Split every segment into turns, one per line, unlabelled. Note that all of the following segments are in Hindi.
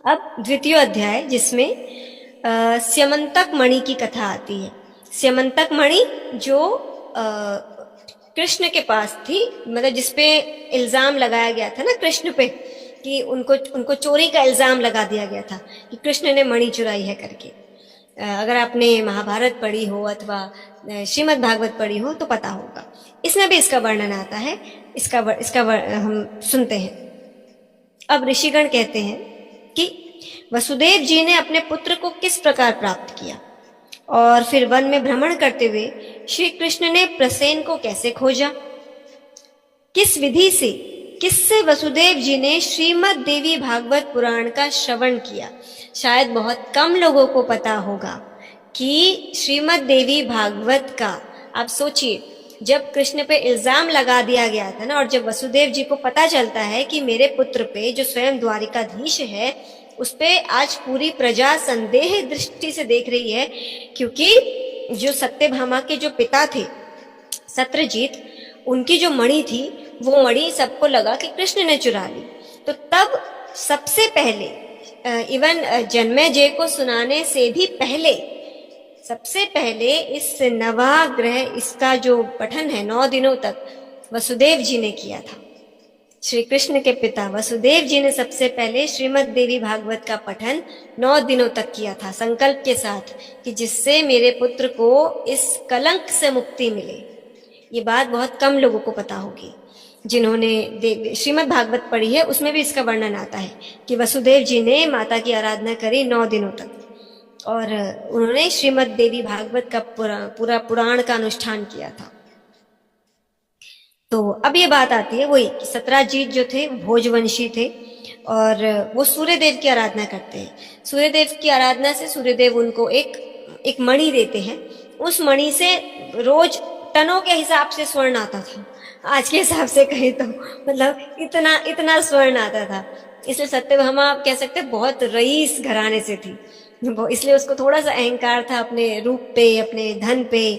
अब द्वितीय अध्याय, जिसमें स्यमंतक मणि की कथा आती है। स्यमंतक मणि जो कृष्ण के पास थी, मतलब जिसपे इल्जाम लगाया गया था ना कृष्ण पे, कि उनको चोरी का इल्जाम लगा दिया गया था कि कृष्ण ने मणि चुराई है करके। अगर आपने महाभारत पढ़ी हो अथवा श्रीमद् भागवत पढ़ी हो तो पता होगा। इसमें भी इसका वर्णन आता है। हम सुनते हैं। अब ऋषिगण कहते हैं कि वसुदेव जी ने अपने पुत्र को किस प्रकार प्राप्त किया, और फिर वन में भ्रमण करते हुए श्री कृष्ण ने प्रसेन को कैसे खोजा, किस विधि से, किससे वसुदेव जी ने श्रीमद् देवी भागवत पुराण का श्रवण किया। शायद बहुत कम लोगों को पता होगा कि श्रीमद् देवी भागवत का, आप सोचिए, जब कृष्ण पे इल्जाम लगा दिया गया था ना, और जब वसुदेव जी को पता चलता है कि मेरे पुत्र पे, जो स्वयं द्वारिकाधीश है, उस पे आज पूरी प्रजा संदेह दृष्टि से देख रही है, क्योंकि जो सत्यभामा के जो पिता थे सत्रजीत, उनकी जो मणि थी, वो मणि सबको लगा कि कृष्ण ने चुरा ली। तो तब सबसे पहले, इवन जन्मेजय को सुनाने से भी पहले, सबसे पहले इस नवाग्रह, इसका जो पठन है 9 दिनों तक, वसुदेव जी ने किया था। श्री कृष्ण के पिता वसुदेव जी ने सबसे पहले श्रीमद् देवी भागवत का पठन 9 दिनों तक किया था, संकल्प के साथ कि जिससे मेरे पुत्र को इस कलंक से मुक्ति मिले। ये बात बहुत कम लोगों को पता होगी। जिन्होंने श्रीमद् भागवत पढ़ी है उसमें भी इसका वर्णन आता है कि वसुदेव जी ने माता की आराधना करी 9 दिनों तक, और उन्होंने श्रीमद् देवी भागवत का पूरा पुराण का अनुष्ठान किया था। तो अब ये बात आती है वही, सत्राजीत जो थे भोजवंशी थे, और वो सूर्यदेव की आराधना करते हैं। सूर्यदेव की आराधना से सूर्यदेव उनको एक मणि देते हैं। उस मणि से रोज टनों के हिसाब से स्वर्ण आता था। आज के हिसाब से कहें तो मतलब इतना स्वर्ण आता था। इसलिए सत्यभामा आप कह सकते हैं बहुत रईस घराने से थी, इसलिए उसको थोड़ा सा अहंकार था अपने रूप पे, अपने धन पे,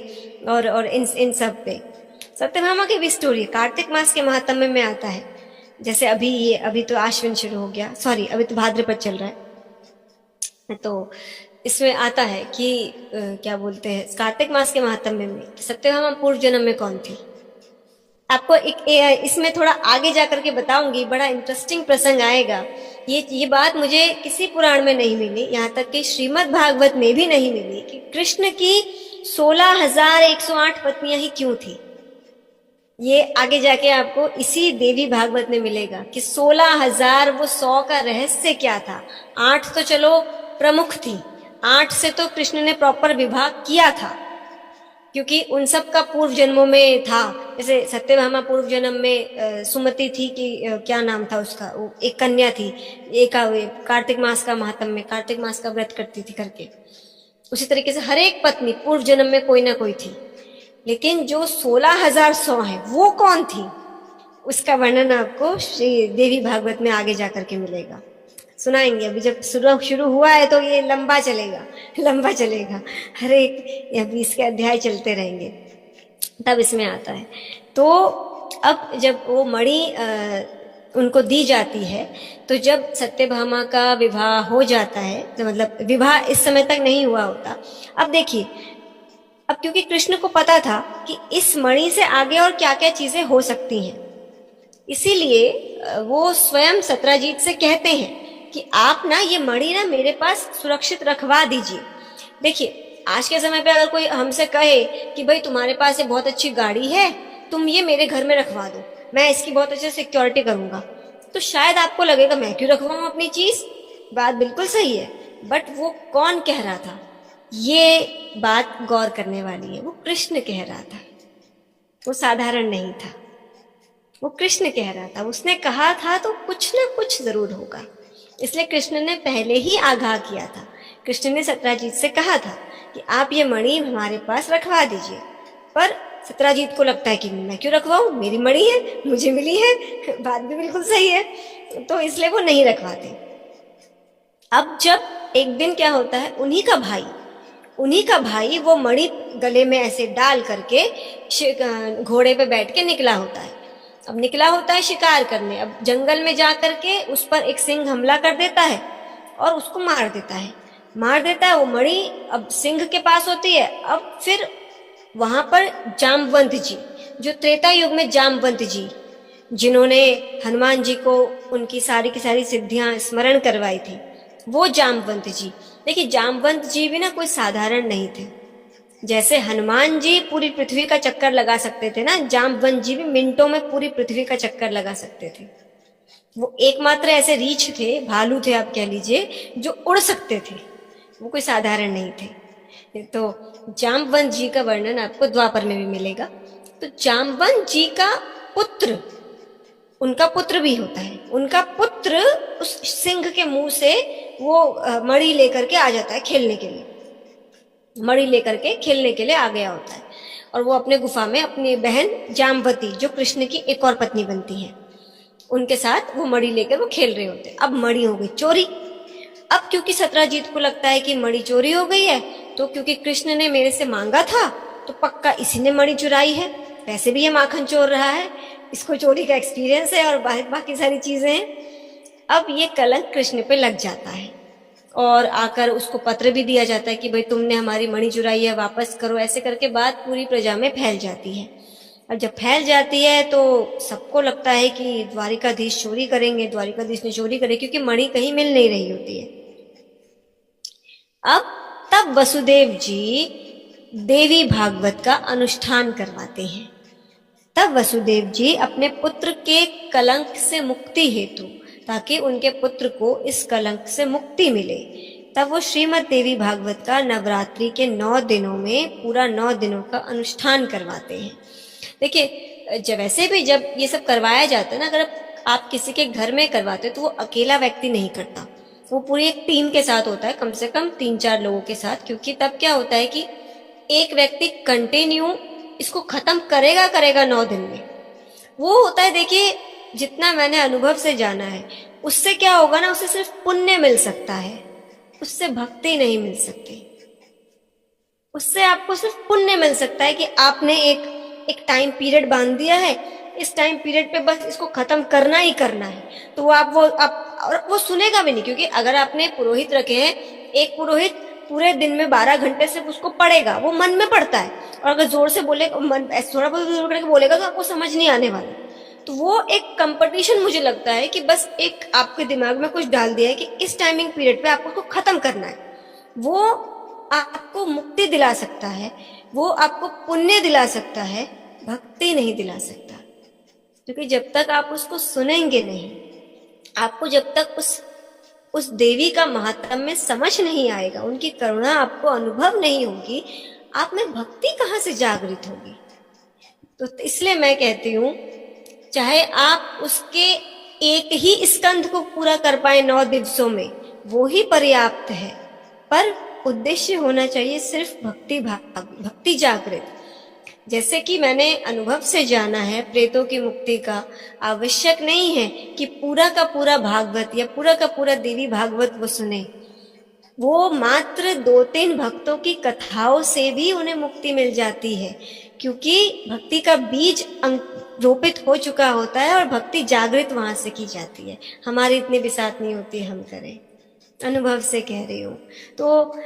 और इन सब पे। सत्यभामा की भी स्टोरी कार्तिक मास के महात्म्य में आता है। जैसे अभी तो आश्विन शुरू हो गया, सॉरी अभी तो भाद्रपद चल रहा है, तो इसमें आता है कि क्या बोलते हैं, कार्तिक मास के महात्म्य में सत्यभामा पूर्व जन्म में कौन थी। आपको इसमें थोड़ा आगे जाकर के बताऊंगी, बड़ा इंटरेस्टिंग प्रसंग आएगा। ये बात मुझे किसी पुराण में नहीं मिली, यहाँ तक कि श्रीमद् भागवत में भी नहीं मिली कि कृष्ण की 16,108 पत्नियां ही क्यों थी। ये आगे जाके आपको इसी देवी भागवत में मिलेगा कि 16,000 वो 100 का रहस्य क्या था। 8 तो चलो प्रमुख थी, 8 से तो कृष्ण ने प्रॉपर विवाह किया था, क्योंकि उन सब का पूर्व जन्मों में था। जैसे सत्यभामा पूर्व जन्म में सुमति थी कि क्या नाम था उसका, वो एक कन्या थी, एक कार्तिक मास का महात्म्य में कार्तिक मास का व्रत करती थी करके। उसी तरीके से हर एक पत्नी पूर्व जन्म में कोई ना कोई थी। लेकिन जो 16,100 है वो कौन थी, उसका वर्णन आपको श्री देवी भागवत में आगे जाकर के मिलेगा, सुनाएंगे। अभी जब शुरू हुआ है तो ये लंबा चलेगा, हर एक अभी इसके अध्याय चलते रहेंगे, तब इसमें आता है। तो अब जब वो मणि उनको दी जाती है, तो जब सत्यभामा का विवाह हो जाता है, तो मतलब विवाह इस समय तक नहीं हुआ होता। अब देखिए, अब क्योंकि कृष्ण को पता था कि इस मणि से आगे और क्या क्या चीजें हो सकती हैं, इसीलिए वो स्वयं सत्राजीत से कहते हैं कि आप ना ये मणि ना मेरे पास सुरक्षित रखवा दीजिए। देखिए, आज के समय पे अगर कोई हमसे कहे कि भाई तुम्हारे पास ये बहुत अच्छी गाड़ी है, तुम ये मेरे घर में रखवा दो, मैं इसकी बहुत अच्छे सिक्योरिटी करूंगा, तो शायद आपको लगेगा मैं क्यों रखवाऊं अपनी चीज। बात बिल्कुल सही है, बट वो कौन कह रहा था, ये बात गौर करने वाली है। वो कृष्ण कह रहा था, वो साधारण नहीं था, वो कृष्ण कह रहा था। उसने कहा था तो कुछ ना कुछ जरूर होगा, इसलिए कृष्ण ने पहले ही आगाह किया था। कृष्ण ने सत्राजीत से कहा था कि आप ये मणि हमारे पास रखवा दीजिए, पर सत्राजीत को लगता है कि मैं क्यों रखवाऊं, मेरी मणि है, मुझे मिली है, बात भी बिल्कुल सही है, तो इसलिए वो नहीं रखवाते। अब जब एक दिन क्या होता है, उन्हीं का भाई वो मणि गले में ऐसे डाल करके घोड़े पे बैठ के निकला होता है। शिकार करने। अब जंगल में जा करके उस पर एक सिंह हमला कर देता है, और उसको मार देता है। मार देता है, वो मणि अब सिंह के पास होती है। अब फिर वहां पर जामवंत जी, जो त्रेता युग में जामवंत जी, जिन्होंने हनुमान जी को उनकी सारी की सारी सिद्धियां स्मरण करवाई थी, वो जामवंत जी। देखिए जामवंत जी भी ना कोई साधारण नहीं थे। जैसे हनुमान जी पूरी पृथ्वी का चक्कर लगा सकते थे ना, जामवंत जी भी मिनटों में पूरी पृथ्वी का चक्कर लगा सकते थे। वो एकमात्र ऐसे रीछ थे, भालू थे आप कह लीजिए, जो उड़ सकते थे। वो कोई साधारण नहीं थे। तो जामवंत जी का वर्णन आपको द्वापर में भी मिलेगा। तो जामवंत जी का पुत्र, उनका पुत्र भी होता है, उनका पुत्र उस सिंह के मुंह से वो मणि लेकर के आ जाता है खेलने के लिए। मणि लेकर के खेलने के लिए आ गया होता है, और वो अपने गुफा में अपनी बहन जामवती, जो कृष्ण की एक और पत्नी बनती है, उनके साथ वो मणि लेकर वो खेल रहे होते हैं। अब मणि हो गई चोरी। अब क्योंकि सत्राजीत को लगता है कि मणि चोरी हो गई है, तो क्योंकि कृष्ण ने मेरे से मांगा था तो पक्का इसी ने मणि चुराई है, वैसे भी ये माखन चोर रहा है, इसको चोरी का एक्सपीरियंस है और बाकी सारी चीजें हैं। अब ये कलंक कृष्ण पे लग जाता है और आकर उसको पत्र भी दिया जाता है कि भाई तुमने हमारी मणि चुराई है, वापस करो। ऐसे करके बात पूरी प्रजा में फैल जाती है। अब जब फैल जाती है तो सबको लगता है कि द्वारिकाधीश चोरी करेंगे, द्वारिकाधीश ने चोरी करे, क्योंकि मणि कहीं मिल नहीं रही होती है। अब तब वसुदेव जी देवी भागवत का अनुष्ठान करवाते हैं। तब वसुदेव जी अपने पुत्र के कलंक से मुक्ति हेतु, ताकि उनके पुत्र को इस कलंक से मुक्ति मिले, तब वो श्रीमद् देवी भागवत का नवरात्रि के 9 दिनों में पूरा 9 दिनों का अनुष्ठान करवाते हैं। देखिए जब वैसे भी जब ये सब करवाया जाता है ना, अगर आप किसी के घर में करवाते तो वो अकेला व्यक्ति नहीं करता, वो पूरी एक टीम के साथ होता है, कम से कम 3-4 लोगों के साथ। क्योंकि तब क्या होता है कि एक व्यक्ति कंटिन्यू इसको खत्म करेगा 9 दिन में, वो होता है। देखिए जितना मैंने अनुभव से जाना है, उससे क्या होगा ना, उससे सिर्फ पुण्य मिल सकता है, उससे भक्ति नहीं मिल सकती। उससे आपको सिर्फ पुण्य मिल सकता है कि आपने एक टाइम पीरियड बांध दिया है, इस टाइम पीरियड पे बस इसको खत्म करना ही करना है। तो वो और वो सुनेगा भी नहीं, क्योंकि अगर आपने पुरोहित रखे हैं, एक पुरोहित पूरे दिन में 12 घंटे सिर्फ उसको पढ़ेगा, वो मन में पढ़ता है, और अगर जोर से बोलेगा, मन थोड़ा बहुत जोर करके बोलेगा तो आपको समझ नहीं आने वाला। तो वो एक कंपटीशन मुझे लगता है कि बस एक आपके दिमाग में कुछ डाल दिया है कि इस टाइमिंग पीरियड पे आपको उसको खत्म करना है। वो आपको मुक्ति दिला सकता है, वो आपको पुण्य दिला सकता है, भक्ति नहीं दिला सकता। क्योंकि जब तक आप उसको सुनेंगे नहीं, आपको जब तक उस देवी का महात्म्य समझ नहीं आएगा, उनकी करुणा आपको अनुभव नहीं होगी, आप में भक्ति कहाँ से जागृत होगी। तो इसलिए मैं कहती हूँ, चाहे आप उसके एक ही स्कंध को पूरा कर पाए 9 दिवसों में, वो ही पर्याप्त है, पर उद्देश्य होना चाहिए सिर्फ भक्ति जागृत। जैसे कि मैंने अनुभव से जाना है, प्रेतों की मुक्ति का आवश्यक नहीं है कि पूरा का पूरा भागवत या पूरा का पूरा देवी भागवत वो सुने। वो मात्र 2-3 भक्तों की कथाओं से भी उन्हें मुक्ति मिल जाती है, क्योंकि भक्ति का बीज रोपित हो चुका होता है और भक्ति जागृत वहां से की जाती है। हमारी इतनी भी साथ नहीं होती, हम करें, अनुभव से कह रही हूँ। तो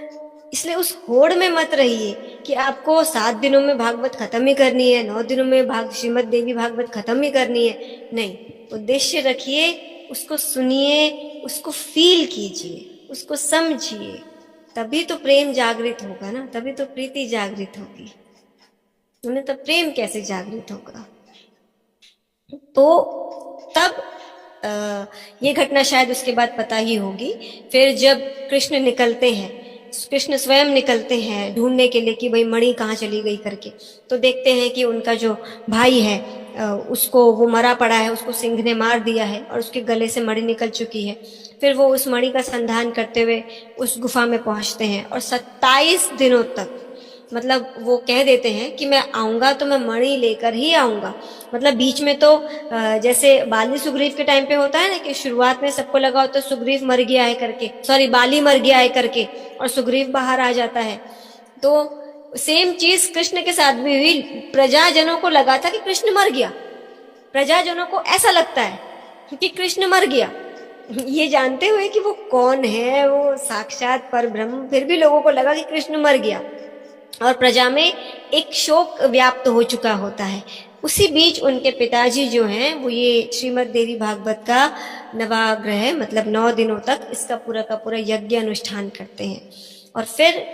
इसलिए उस होड़ में मत रहिए कि आपको 7 दिनों में भागवत खत्म ही करनी है, 9 दिनों में श्रीमद् देवी भागवत खत्म ही करनी है। नहीं, उद्देश्य रखिए, उसको सुनिए, उसको फील कीजिए, उसको समझिए, तभी तो प्रेम जागृत होगा ना, तभी तो प्रीति जागृत होगी। उन्हें तो प्रेम कैसे जागृत होगा। तो तब ये घटना शायद उसके बाद पता ही होगी। फिर जब कृष्ण निकलते हैं, कृष्ण स्वयं निकलते हैं ढूंढने के लिए कि भाई मणि कहाँ चली गई करके, तो देखते हैं कि उनका जो भाई है उसको वो मरा पड़ा है, उसको सिंह ने मार दिया है और उसके गले से मणि निकल चुकी है। फिर वो उस मणि का संधान करते हुए उस गुफा में पहुंचते हैं और 27 दिनों तक, मतलब वो कह देते हैं कि मैं आऊंगा तो मैं मणि लेकर ही आऊंगा। मतलब बीच में तो जैसे बाली सुग्रीव के टाइम पे होता है ना कि शुरुआत में सबको लगा होता है सुग्रीव मर गया है करके, सॉरी बाली मर गया है करके, और सुग्रीव बाहर आ जाता है। तो सेम चीज कृष्ण के साथ भी हुई। प्रजाजनों को लगा था कि कृष्ण मर गया, प्रजाजनों को ऐसा लगता है कि कृष्ण मर गया, ये जानते हुए कि वो कौन है, वो साक्षात परब्रह्म, फिर भी लोगों को लगा कि कृष्ण मर गया और प्रजा में एक शोक व्याप्त हो चुका होता है। उसी बीच उनके पिताजी जो हैं वो ये श्रीमद् देवी भागवत का नवाग्रह मतलब 9 दिनों तक इसका पूरा का पूरा यज्ञ अनुष्ठान करते हैं। और फिर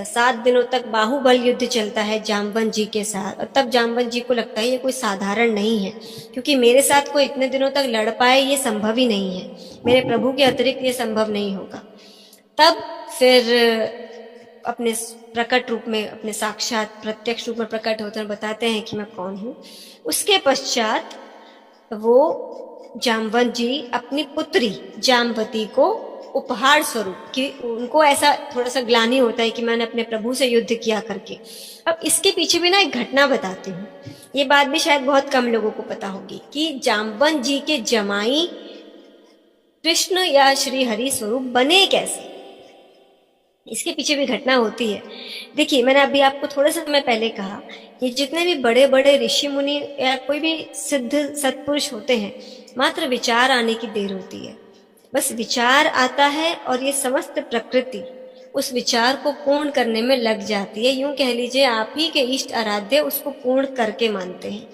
7 दिनों तक बाहुबल युद्ध चलता है जाम्बवन जी के साथ। और तब जाम्बवन जी को लगता है ये कोई साधारण नहीं है, क्योंकि मेरे साथ कोई इतने दिनों तक लड़ पाए ये संभव ही नहीं है, मेरे प्रभु के अतिरिक्त ये संभव नहीं होगा। तब फिर अपने प्रकट रूप में, अपने साक्षात प्रत्यक्ष रूप में प्रकट होते हैं, बताते हैं कि मैं कौन हूँ। उसके पश्चात वो जाम्बवन जी अपनी पुत्री जाम्बवती को उपहार स्वरूप, कि उनको ऐसा थोड़ा सा ग्लानि होता है कि मैंने अपने प्रभु से युद्ध किया करके। अब इसके पीछे भी ना एक घटना बताती हूँ, ये बात भी शायद बहुत कम लोगों को पता होगी कि जाम्बवन जी के जमाई कृष्ण या श्री हरि स्वरूप बने कैसे। इसके पीछे भी घटना होती है। देखिए, मैंने अभी आपको थोड़ा समय पहले कहा, ये जितने भी बड़े बड़े ऋषि मुनि या कोई भी सिद्ध सत्पुरुष होते हैं, मात्र विचार आने की देर होती है। बस विचार आता है और ये समस्त प्रकृति उस विचार को पूर्ण करने में लग जाती है। यूं कह लीजिए आप ही के इष्ट आराध्य उसको पूर्ण करके मानते हैं।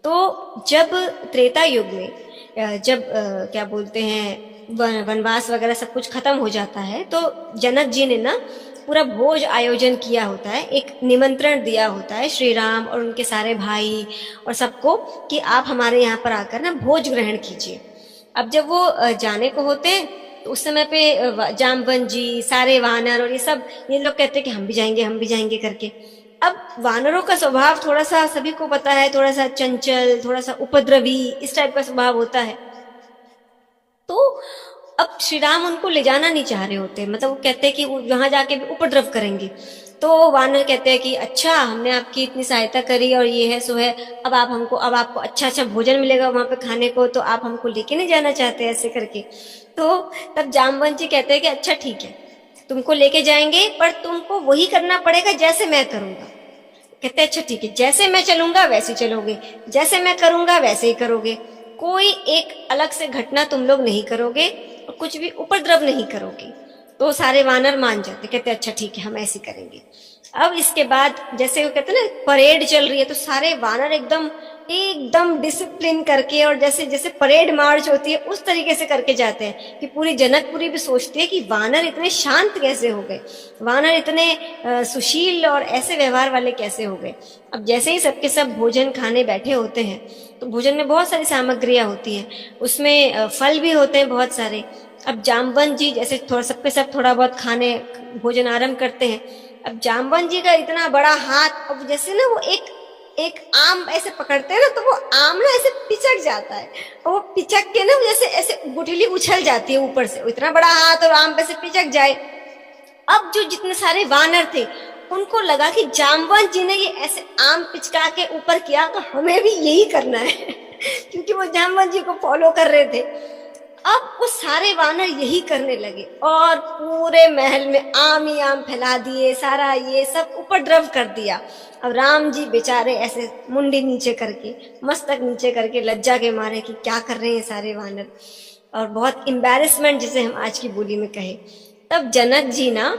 तो जब त्रेता युग में जब क्या बोलते हैं वनवास वगैरह सब कुछ खत्म हो जाता है, तो जनक जी ने ना पूरा भोज आयोजन किया होता है, एक निमंत्रण दिया होता है श्री राम और उनके सारे भाई और सबको कि आप हमारे यहाँ पर आकर ना भोज ग्रहण कीजिए। अब जब वो जाने को होते हैं तो उस समय पे जाम्बवन जी, सारे वानर और ये लोग कहते हैं कि हम भी जाएंगे करके। अब वानरों का स्वभाव थोड़ा सा सभी को पता है, थोड़ा सा चंचल, थोड़ा सा उपद्रवी, इस टाइप का स्वभाव होता है। तो अब श्री राम उनको ले जाना नहीं चाह रहे होते, मतलब वो कहते हैं कि वहां जाके भी उपद्रव करेंगे। तो वानर कहते हैं कि अच्छा, हमने आपकी इतनी सहायता करी और ये है सो है, अब आपको अच्छा अच्छा भोजन मिलेगा वहां पे खाने को, तो आप हमको लेके नहीं जाना चाहते ऐसे करके। तो तब जाम्बवन जी कहते हैं कि अच्छा ठीक है, तुमको लेके जाएंगे, पर तुमको वही करना पड़ेगा जैसे मैं करूंगा। कहते हैं अच्छा ठीक है, जैसे मैं चलूंगा वैसे चलोगे, जैसे मैं करूंगा वैसे ही करोगे, कोई एक अलग से घटना तुम लोग नहीं करोगे और कुछ भी उपद्रव नहीं करोगे। तो सारे वानर मान जाते, कहते अच्छा ठीक है, हम ऐसे करेंगे। अब इसके बाद जैसे वो कहते हैं ना परेड चल रही है, तो सारे वानर एकदम डिसिप्लिन करके और जैसे जैसे परेड मार्च होती है उस तरीके से करके जाते हैं कि पूरी जनकपुरी भी सोचती है कि वानर इतने शांत कैसे हो गए, वानर इतने सुशील और ऐसे व्यवहार वाले कैसे हो गए। अब जैसे ही सबके सब भोजन खाने बैठे होते हैं, तो भोजन में बहुत सारी सामग्रियां होती हैं, उसमें फल भी होते हैं बहुत सारे। अब जाम्बवन जी जैसे सबके सब थोड़ा बहुत खाने भोजन आरंभ करते हैं। अब जाम्बवन जी का इतना बड़ा हाथ, अब जैसे ना वो एक आम ऐसे पकड़ते हैं ना, तो वो आम ना ऐसे पिचक जाता है, और वो पिचक के ना जैसे ऐसे गुठली उछल जाती है ऊपर से, इतना बड़ा हाथ और आम पे से पिचक जाए। अब जो जितने सारे वानर थे उनको लगा कि जाम्बवन जी ने ये ऐसे आम पिचका के ऊपर किया, तो हमें भी यही करना है क्योंकि वो जाम्बवन जी को फॉलो कर रहे थे। अब वो सारे वानर यही करने लगे और पूरे महल में आम ही आम फैला दिए, सारा ये सब उपद्रव कर दिया। अब राम जी बेचारे ऐसे मुंडी नीचे करके, मस्तक नीचे करके लज्जा के मारे कि क्या कर रहे हैं सारे वानर, और बहुत एम्बैरेसमेंट जिसे हम आज की बोली में कहे। तब जनक जी ना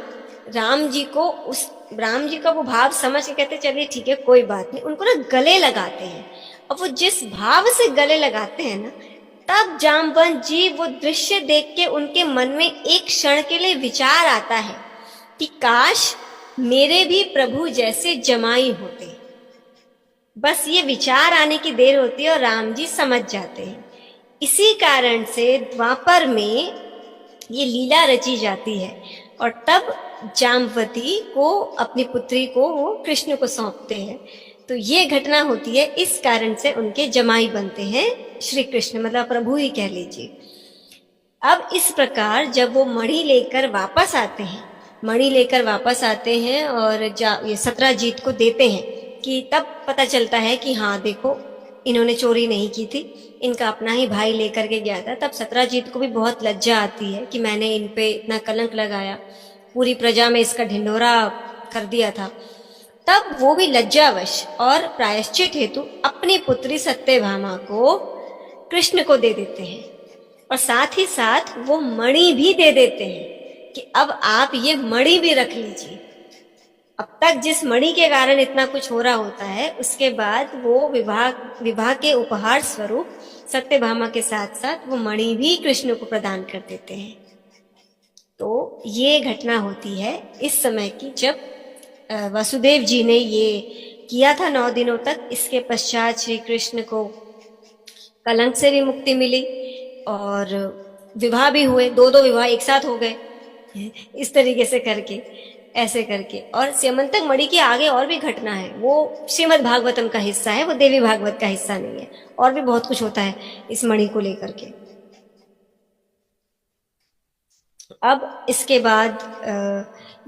राम जी का वो भाव समझ के कहते चलिए ठीक है कोई बात नहीं, उनको ना गले लगाते हैं। अब वो जिस भाव से गले लगाते हैं ना, तब जाम्बवन जी वो दृश्य देख के उनके मन में एक क्षण के लिए विचार आता है कि काश मेरे भी प्रभु जैसे जमाई होते। बस ये विचार आने की देर होती है और राम जी समझ जाते हैं। इसी कारण से द्वापर में ये लीला रची जाती है और तब जाम्बवती को, अपनी पुत्री को वो कृष्ण को सौंपते हैं। तो ये घटना होती है, इस कारण से उनके जमाई बनते हैं श्री कृष्ण, मतलब प्रभु ही कह लीजिए। अब इस प्रकार जब वो मणि लेकर वापस आते हैं और ये सत्रजीत को देते हैं, कि तब पता चलता है कि हाँ देखो इन्होंने चोरी नहीं की थी, इनका अपना ही भाई लेकर के गया था। तब सत्रजीत को भी बहुत लज्जा आती है कि मैंने इन पे इतना कलंक लगाया, पूरी प्रजा में इसका ढिंढोरा कर दिया था। तब वो भी लज्जावश और प्रायश्चित हेतु अपनी पुत्री सत्यभामा को कृष्ण को दे देते हैं। और साथ ही साथ वो मणि भी दे देते हैं कि अब आप ये मणि भी रख लीजिए। अब तक जिस मणि के कारण इतना कुछ हो रहा होता है, उसके बाद वो विवाह विवाह के उपहार स्वरूप सत्यभामा के साथ साथ वो मणि भी कृष्ण को प्रदान कर देते हैं। तो ये घटना होती है इस समय की, जब वसुदेव जी ने ये किया था 9 दिनों तक। इसके पश्चात श्री कृष्ण को कलंक से भी मुक्ति मिली और विवाह भी हुए, 2 विवाह एक साथ हो गए इस तरीके से करके, ऐसे करके। और स्यमंतक मणि की आगे और भी घटना है, वो श्रीमद् भागवतम का हिस्सा है, वो देवी भागवत का हिस्सा नहीं है। और भी बहुत कुछ होता है इस मणि को लेकर के। अब इसके बाद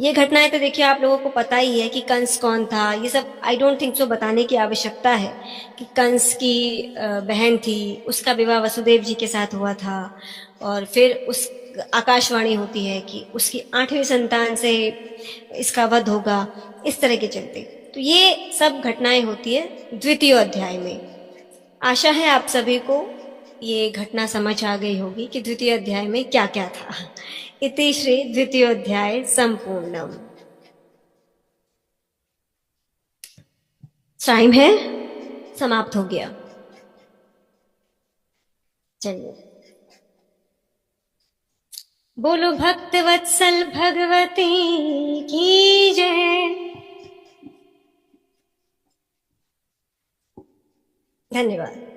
ये घटनाएं तो देखिए आप लोगों को पता ही है कि कंस कौन था, ये सब आई डोंट थिंक सो बताने की आवश्यकता है कि कंस की बहन थी, उसका विवाह वसुदेव जी के साथ हुआ था। और फिर उस आकाशवाणी होती है कि उसकी 8वीं संतान से इसका वध होगा, इस तरह के चलते। तो ये सब घटनाएं होती है द्वितीय अध्याय में। आशा है आप सभी को ये घटना समझ आ गई होगी कि द्वितीय अध्याय में क्या क्या था। इति श्री द्वितीय अध्याय संपूर्णम। टाइम है, समाप्त हो गया। चलिए, बोलो भक्त वत्सल भगवती की जय। धन्यवाद।